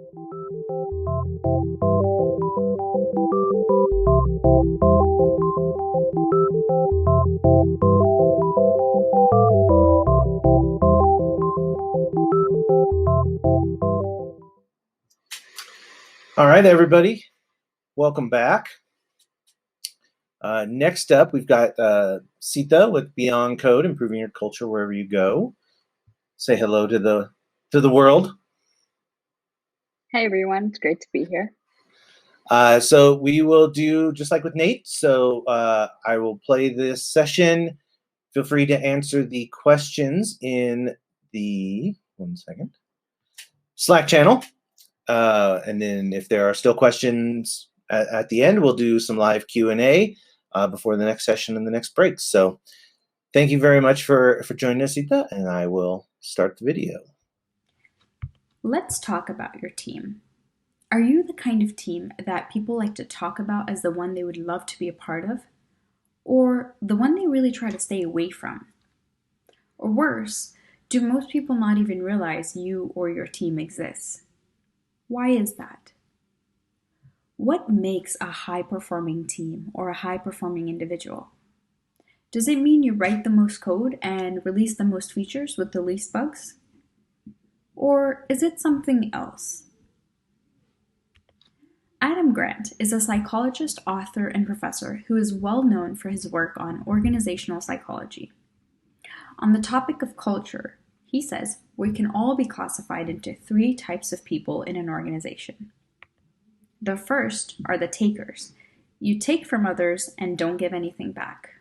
All right, everybody, welcome back. Next up, we've got Seetha with Beyond Code, improving your culture wherever you go. Say hello to the world. Hey everyone, it's great to be here. So we will do just like with Nate. So I will play this session. Feel free to answer the questions in the Slack channel. And then if there are still questions at the end, we'll do some live Q&A before the next session and the next break. So thank you very much for joining us, Seetha, and I will start the video. Let's talk about your team. Are you the kind of team that people like to talk about as the one they would love to be a part of? Or the one they really try to stay away from? Or worse, do most people not even realize you or your team exists? Why is that? What makes a high-performing team or a high-performing individual? Does it mean you write the most code and release the most features with the least bugs? Or is it something else? Adam Grant is a psychologist, author, and professor who is well known for his work on organizational psychology. On the topic of culture, he says we can all be classified into 3 types of people in an organization. The first are the takers. You take from others and don't give anything back.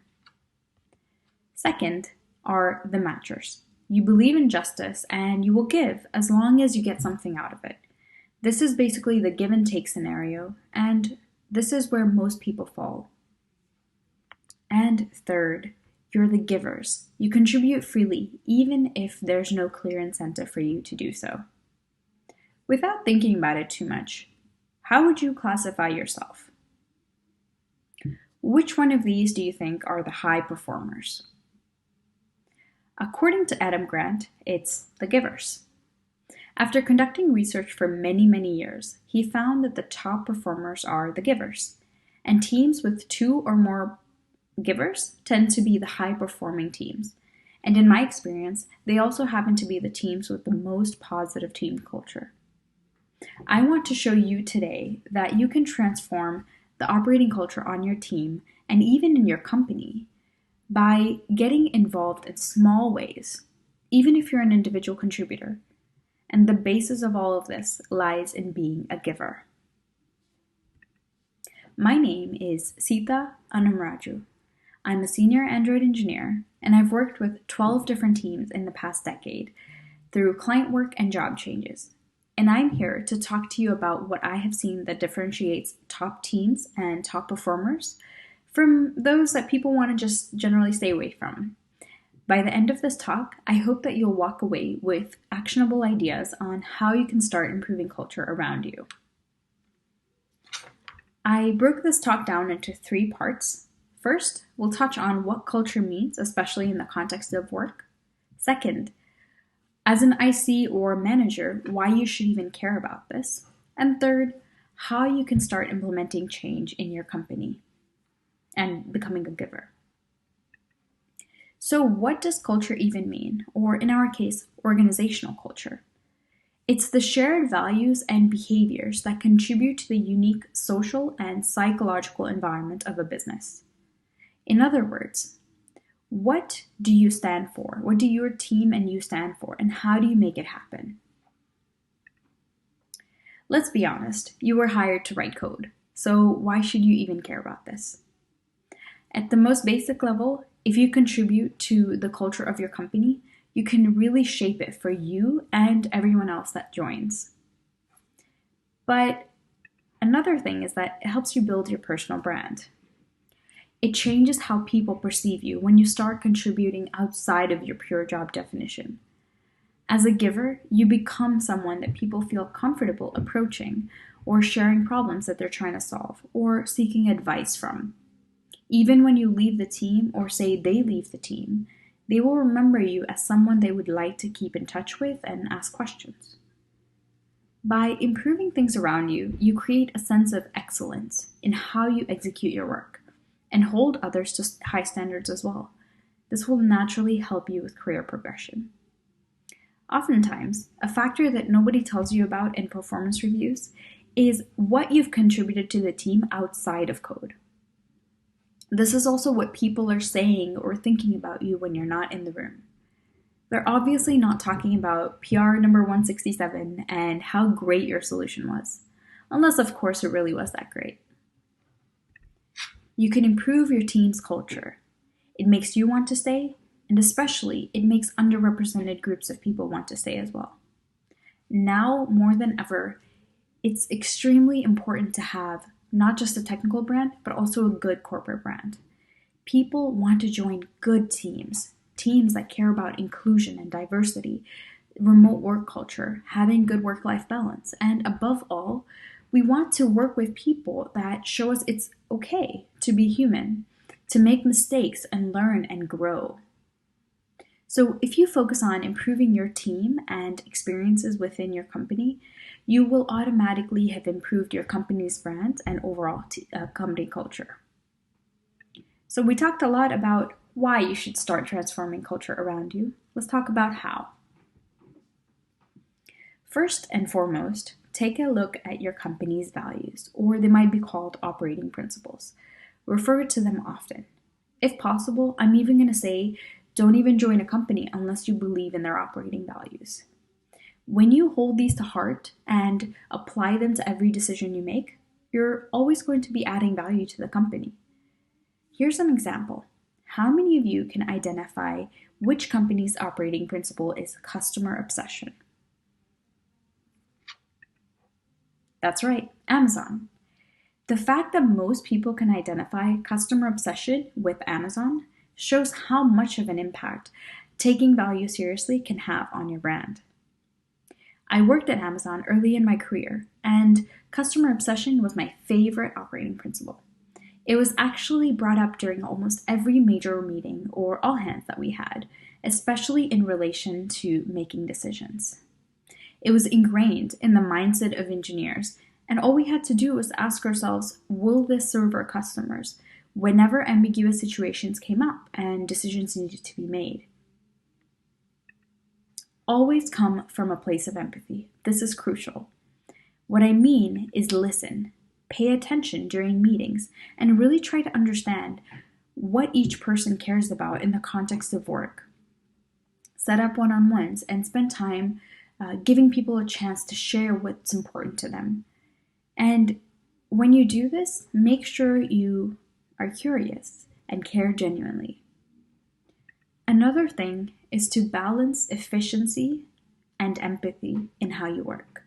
Second are the matchers. You believe in justice and you will give as long as you get something out of it. This is basically the give and take scenario, and this is where most people fall. And third, you're the givers. You contribute freely, even if there's no clear incentive for you to do so. Without thinking about it too much, how would you classify yourself? Which one of these do you think are the high performers? According to Adam Grant, it's the givers. After conducting research for many, many years, he found that the top performers are the givers, and teams with 2 or more givers tend to be the high-performing teams. And in my experience, they also happen to be the teams with the most positive team culture. I want to show you today that you can transform the operating culture on your team and even in your company by getting involved in small ways, even if you're an individual contributor. And the basis of all of this lies in being a giver. My name is Seetha Annamraju. I'm a senior Android engineer, and I've worked with 12 different teams in the past decade through client work and job changes. And I'm here to talk to you about what I have seen that differentiates top teams and top performers from those that people want to just generally stay away from. By the end of this talk, I hope that you'll walk away with actionable ideas on how you can start improving culture around you. I broke this talk down into 3 parts. First, we'll touch on what culture means, especially in the context of work. Second, as an IC or manager, why you should even care about this. And third, how you can start implementing change in your company and becoming a giver. So what does culture even mean? Or in our case, organizational culture. It's the shared values and behaviors that contribute to the unique social and psychological environment of a business. In other words, what do you stand for? What do your team and you stand for? And how do you make it happen? Let's be honest, you were hired to write code. So why should you even care about this? At the most basic level, if you contribute to the culture of your company, you can really shape it for you and everyone else that joins. But another thing is that it helps you build your personal brand. It changes how people perceive you when you start contributing outside of your pure job definition. As a giver, you become someone that people feel comfortable approaching or sharing problems that they're trying to solve or seeking advice from. Even when you leave the team or say they leave the team, they will remember you as someone they would like to keep in touch with and ask questions. By improving things around you, you create a sense of excellence in how you execute your work and hold others to high standards as well. This will naturally help you with career progression. Oftentimes, a factor that nobody tells you about in performance reviews is what you've contributed to the team outside of code. This is also what people are saying or thinking about you when you're not in the room. They're obviously not talking about PR number 167 and how great your solution was, unless of course it really was that great. You can improve your team's culture. It makes you want to stay, and especially it makes underrepresented groups of people want to stay as well. Now more than ever, it's extremely important to have not just a technical brand, but also a good corporate brand. People want to join good teams that care about inclusion and diversity, remote work culture, having good work-life balance, and above all, we want to work with people that show us it's okay to be human, to make mistakes and learn and grow. So if you focus on improving your team and experiences within your company, you will automatically have improved your company's brand and overall company culture. So we talked a lot about why you should start transforming culture around you. Let's talk about how. First and foremost, take a look at your company's values, or they might be called operating principles. Refer to them often. If possible, I'm even going to say, don't even join a company unless you believe in their operating values. When you hold these to heart and apply them to every decision you make, you're always going to be adding value to the company. Here's an example. How many of you can identify which company's operating principle is customer obsession? That's right, Amazon. The fact that most people can identify customer obsession with Amazon shows how much of an impact taking value seriously can have on your brand. I worked at Amazon early in my career, and customer obsession was my favorite operating principle. It was actually brought up during almost every major meeting or all hands that we had, especially in relation to making decisions. It was ingrained in the mindset of engineers, and all we had to do was ask ourselves, will this serve our customers whenever ambiguous situations came up and decisions needed to be made? Always come from a place of empathy. This is crucial. What I mean is listen, pay attention during meetings, and really try to understand what each person cares about in the context of work. Set up one-on-ones and spend time giving people a chance to share what's important to them. And when you do this, make sure you are curious and care genuinely. Another thing is to balance efficiency and empathy in how you work.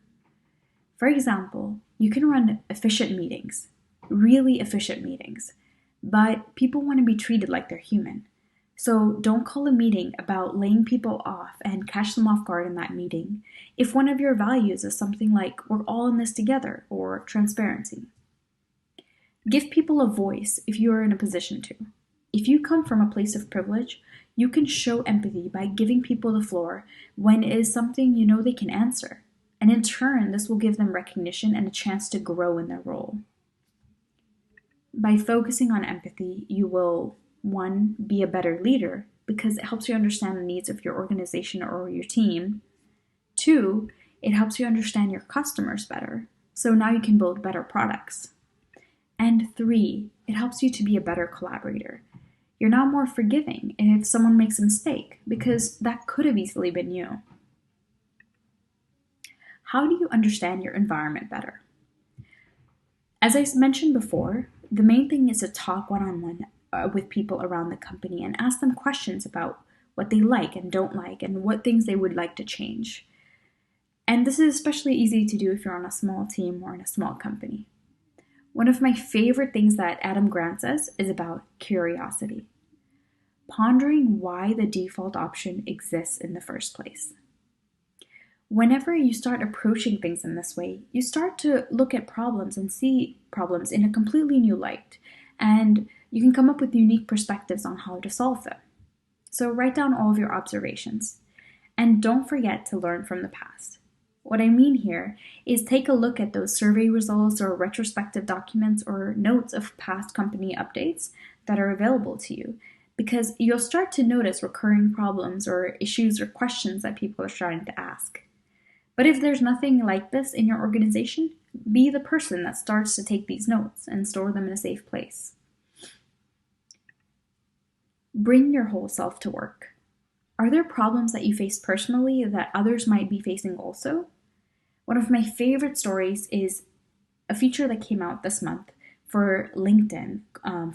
For example, you can run efficient meetings, really efficient meetings, but people want to be treated like they're human. So don't call a meeting about laying people off and catch them off guard in that meeting if one of your values is something like we're all in this together or transparency. Give people a voice if you are in a position to. If you come from a place of privilege, you can show empathy by giving people the floor when it is something you know they can answer. And in turn, this will give them recognition and a chance to grow in their role. By focusing on empathy, you will, 1, be a better leader because it helps you understand the needs of your organization or your team. 2, it helps you understand your customers better, so now you can build better products. And 3, it helps you to be a better collaborator. You're now more forgiving if someone makes a mistake because that could have easily been you. How do you understand your environment better? As I mentioned before, the main thing is to talk one-on-one with people around the company and ask them questions about what they like and don't like and what things they would like to change. And this is especially easy to do if you're on a small team or in a small company. One of my favorite things that Adam Grant says is about curiosity. Pondering why the default option exists in the first place. Whenever you start approaching things in this way, you start to look at problems and see problems in a completely new light, and you can come up with unique perspectives on how to solve them. So write down all of your observations, and don't forget to learn from the past. What I mean here is take a look at those survey results or retrospective documents or notes of past company updates that are available to you, because you'll start to notice recurring problems or issues or questions that people are starting to ask. But if there's nothing like this in your organization, be the person that starts to take these notes and store them in a safe place. Bring your whole self to work. Are there problems that you face personally that others might be facing also? One of my favorite stories is a feature that came out this month for LinkedIn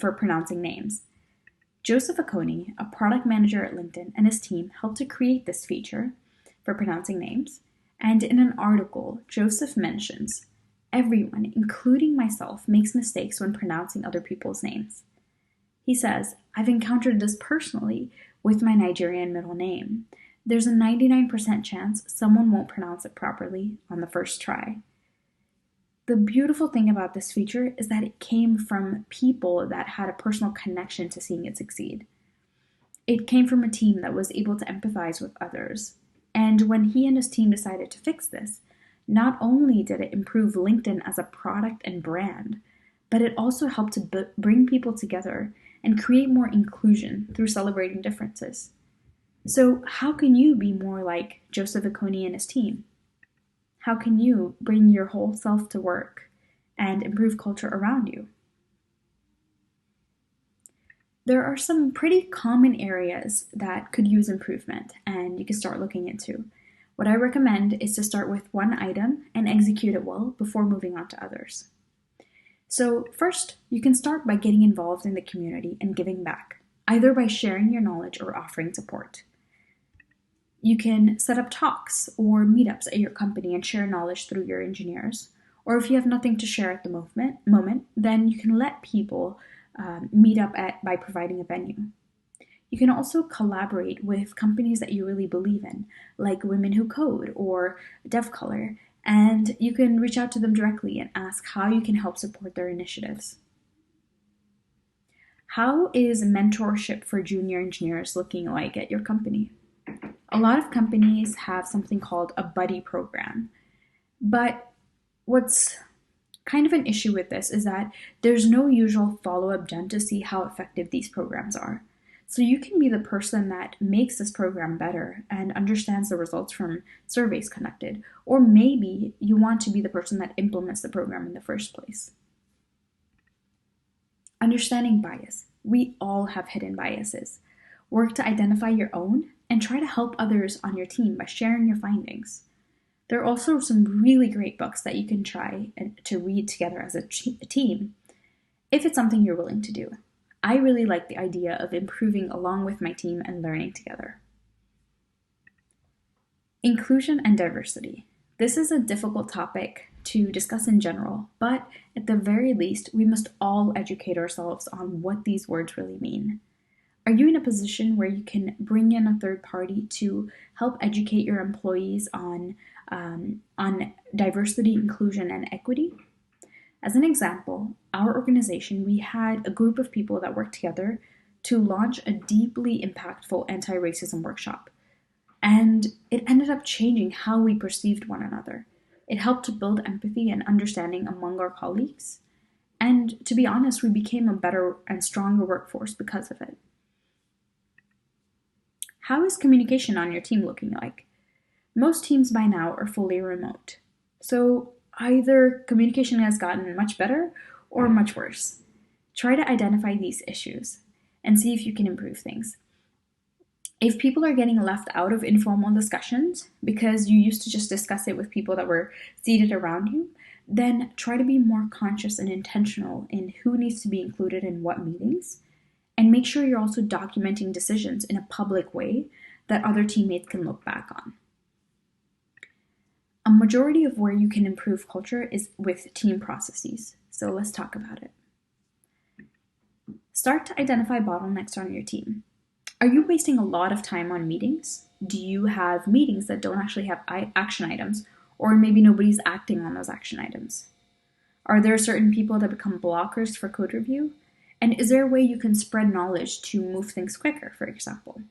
for pronouncing names. Joseph Acconi, a product manager at LinkedIn, and his team helped to create this feature for pronouncing names. And in an article, Joseph mentions, everyone, including myself, makes mistakes when pronouncing other people's names. He says, I've encountered this personally with my Nigerian middle name. There's a 99% chance someone won't pronounce it properly on the first try. The beautiful thing about this feature is that it came from people that had a personal connection to seeing it succeed. It came from a team that was able to empathize with others. And when he and his team decided to fix this, not only did it improve LinkedIn as a product and brand, but it also helped to bring people together and create more inclusion through celebrating differences. So how can you be more like Joseph Acconi and his team? How can you bring your whole self to work and improve culture around you? There are some pretty common areas that could use improvement and you can start looking into. What I recommend is to start with one item and execute it well before moving on to others. So first, you can start by getting involved in the community and giving back, either by sharing your knowledge or offering support. You can set up talks or meetups at your company and share knowledge through your engineers. Or if you have nothing to share at the moment, then you can let people meet up by providing a venue. You can also collaborate with companies that you really believe in, like Women Who Code or DevColor, and you can reach out to them directly and ask how you can help support their initiatives. How is mentorship for junior engineers looking like at your company? A lot of companies have something called a buddy program, but what's kind of an issue with this is that there's no usual follow-up done to see how effective these programs are. So you can be the person that makes this program better and understands the results from surveys conducted, or maybe you want to be the person that implements the program in the first place. Understanding bias. We all have hidden biases. Work to identify your own and try to help others on your team by sharing your findings. There are also some really great books that you can try to read together as a team, if it's something you're willing to do. I really like the idea of improving along with my team and learning together. Inclusion and diversity. This is a difficult topic to discuss in general, but at the very least, we must all educate ourselves on what these words really mean. Are you in a position where you can bring in a third party to help educate your employees on diversity, inclusion, and equity? As an example, our organization, we had a group of people that worked together to launch a deeply impactful anti-racism workshop. And it ended up changing how we perceived one another. It helped to build empathy and understanding among our colleagues. And to be honest, we became a better and stronger workforce because of it. How is communication on your team looking like? Most teams by now are fully remote. So either communication has gotten much better or much worse. Try to identify these issues and see if you can improve things. If people are getting left out of informal discussions because you used to just discuss it with people that were seated around you, then try to be more conscious and intentional in who needs to be included in what meetings, and make sure you're also documenting decisions in a public way that other teammates can look back on. A majority of where you can improve culture is with team processes, so let's talk about it. Start to identify bottlenecks on your team. Are you wasting a lot of time on meetings? Do you have meetings that don't actually have action items, or maybe nobody's acting on those action items? Are there certain people that become blockers for code review? And is there a way you can spread knowledge to move things quicker, for example?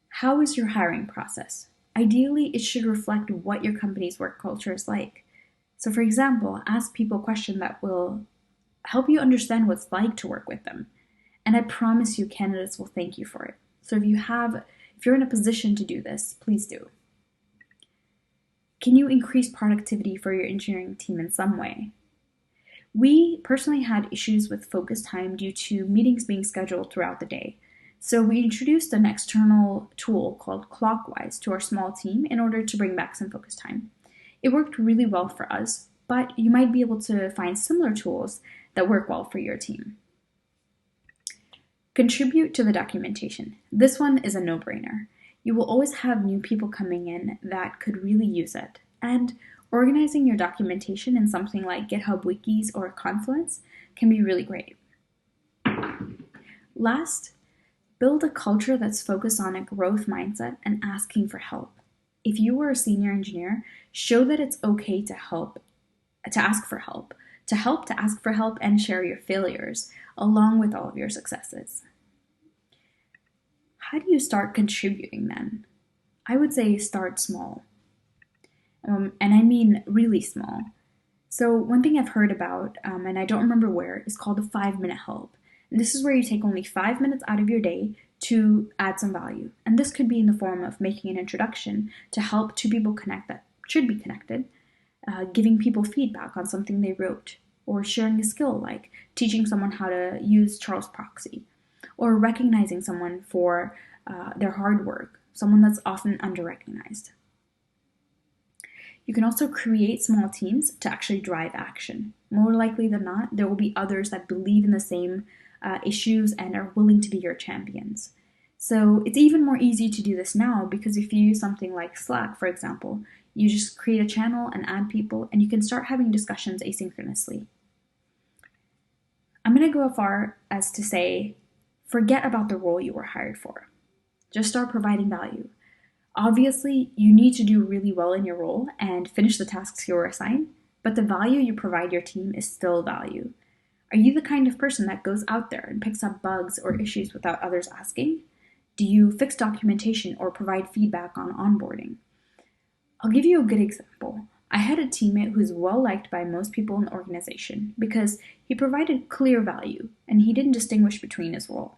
How is your hiring process? Ideally, it should reflect what your company's work culture is like. So, for example, ask people questions that will help you understand what it's like to work with them. And I promise you, candidates will thank you for it. So, if you're in a position to do this, please do. Can you increase productivity for your engineering team in some way? We personally had issues with focus time due to meetings being scheduled throughout the day. So we introduced an external tool called Clockwise to our small team in order to bring back some focus time. It worked really well for us, but you might be able to find similar tools that work well for your team. Contribute to the documentation. This one is a no-brainer. You will always have new people coming in that could really use it. And organizing your documentation in something like GitHub Wikis or Confluence can be really great. Last, build a culture that's focused on a growth mindset and asking for help. If you are a senior engineer, show that it's okay to ask for help, to ask for help and share your failures along with all of your successes. How do you start contributing then? I would say start small. And I mean really small. So one thing I've heard about, and I don't remember where, is called a 5-minute help. And this is where you take only 5 minutes out of your day to add some value. And this could be in the form of making an introduction to help two people connect that should be connected, giving people feedback on something they wrote, or sharing a skill like teaching someone how to use Charles Proxy, or recognizing someone for their hard work, someone that's often under-recognized. You can also create small teams to actually drive action. More likely than not, there will be others that believe in the same issues and are willing to be your champions. So it's even more easy to do this now because if you use something like Slack, for example, you just create a channel and add people, and you can start having discussions asynchronously. I'm going to go as far as to say, forget about the role you were hired for. Just start providing value. Obviously, you need to do really well in your role and finish the tasks you were assigned, but the value you provide your team is still value. Are you the kind of person that goes out there and picks up bugs or issues without others asking? Do you fix documentation or provide feedback on onboarding? I'll give you a good example. I had a teammate who's well liked by most people in the organization because he provided clear value and he didn't distinguish between his role.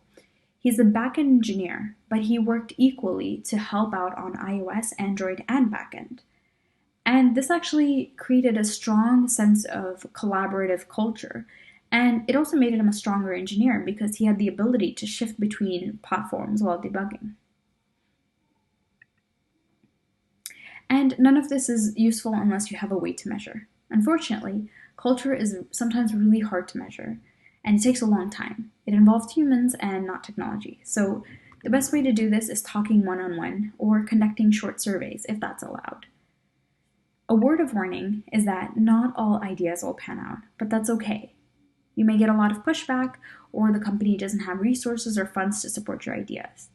He's a backend engineer, but he worked equally to help out on iOS, Android, and backend. And this actually created a strong sense of collaborative culture. And it also made him a stronger engineer because he had the ability to shift between platforms while debugging. And none of this is useful unless you have a way to measure. Unfortunately, culture is sometimes really hard to measure, and it takes a long time. It involves humans and not technology. So the best way to do this is talking one-on-one or conducting short surveys if that's allowed. A word of warning is that not all ideas will pan out, but that's okay. You may get a lot of pushback, or the company doesn't have resources or funds to support your ideas.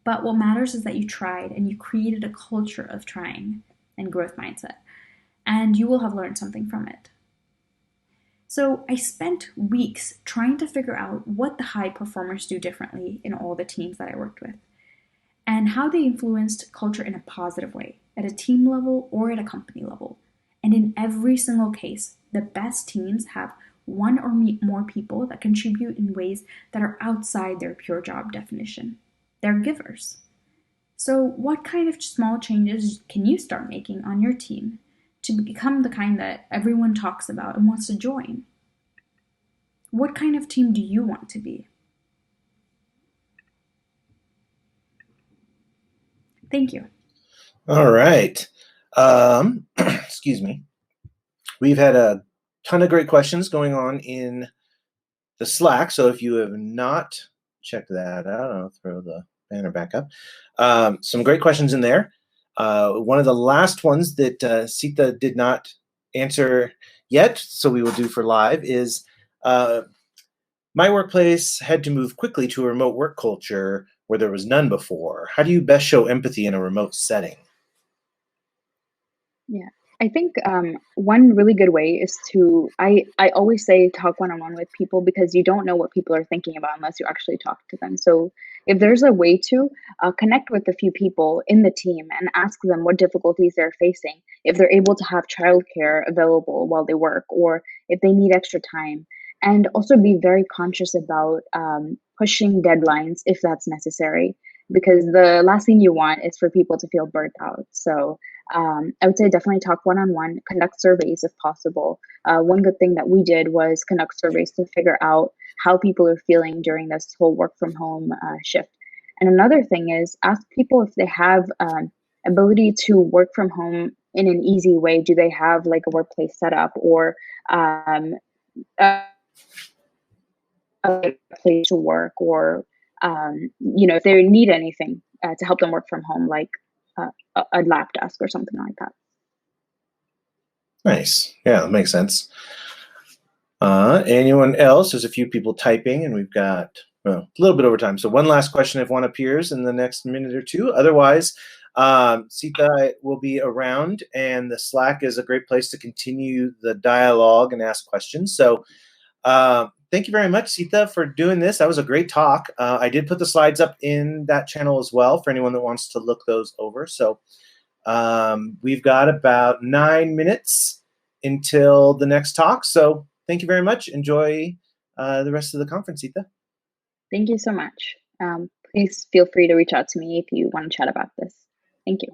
But what matters is that you tried and you created a culture of trying and growth mindset, and you will have learned something from it. So I spent weeks trying to figure out what the high performers do differently in all the teams that I worked with, and how they influenced culture in a positive way, at a team level or at a company level. And in every single case, the best teams have one or more people that contribute in ways that are outside their pure job definition. They're givers. So what kind of small changes can you start making on your team to become the kind that everyone talks about and wants to join? What kind of team do you want to be? Thank you. All right. Excuse me. We've had a ton of great questions going on in the Slack. So if you have not checked that out, I'll throw the banner back up. Some great questions in there. One of the last ones that Seetha did not answer yet, so we will do for live, is my workplace had to move quickly to a remote work culture where there was none before. How do you best show empathy in a remote setting? Yeah. I think one really good way is I always say talk one-on-one with people because you don't know what people are thinking about unless you actually talk to them. So if there's a way to connect with a few people in the team and ask them what difficulties they're facing, if they're able to have childcare available while they work, or if they need extra time, and also be very conscious about pushing deadlines if that's necessary, because the last thing you want is for people to feel burnt out. So I would say definitely talk one on one, conduct surveys if possible. One good thing that we did was conduct surveys to figure out how people are feeling during this whole work from home shift. And another thing is ask people if they have ability to work from home in an easy way. Do they have like a workplace setup or a place to work, or if they need anything to help them work from home, like a lap desk or something like that. Nice. Yeah, that makes sense. Anyone else? There's a few people typing, and we've got a little bit over time. So one last question if one appears in the next minute or two. Otherwise, Seetha will be around, and the Slack is a great place to continue the dialogue and ask questions. So thank you very much, Seetha, for doing this. That was a great talk. I did put the slides up in that channel as well for anyone that wants to look those over. So we've got about 9 minutes until the next talk. So thank you very much. Enjoy the rest of the conference, Seetha. Thank you so much. Please feel free to reach out to me if you want to chat about this. Thank you.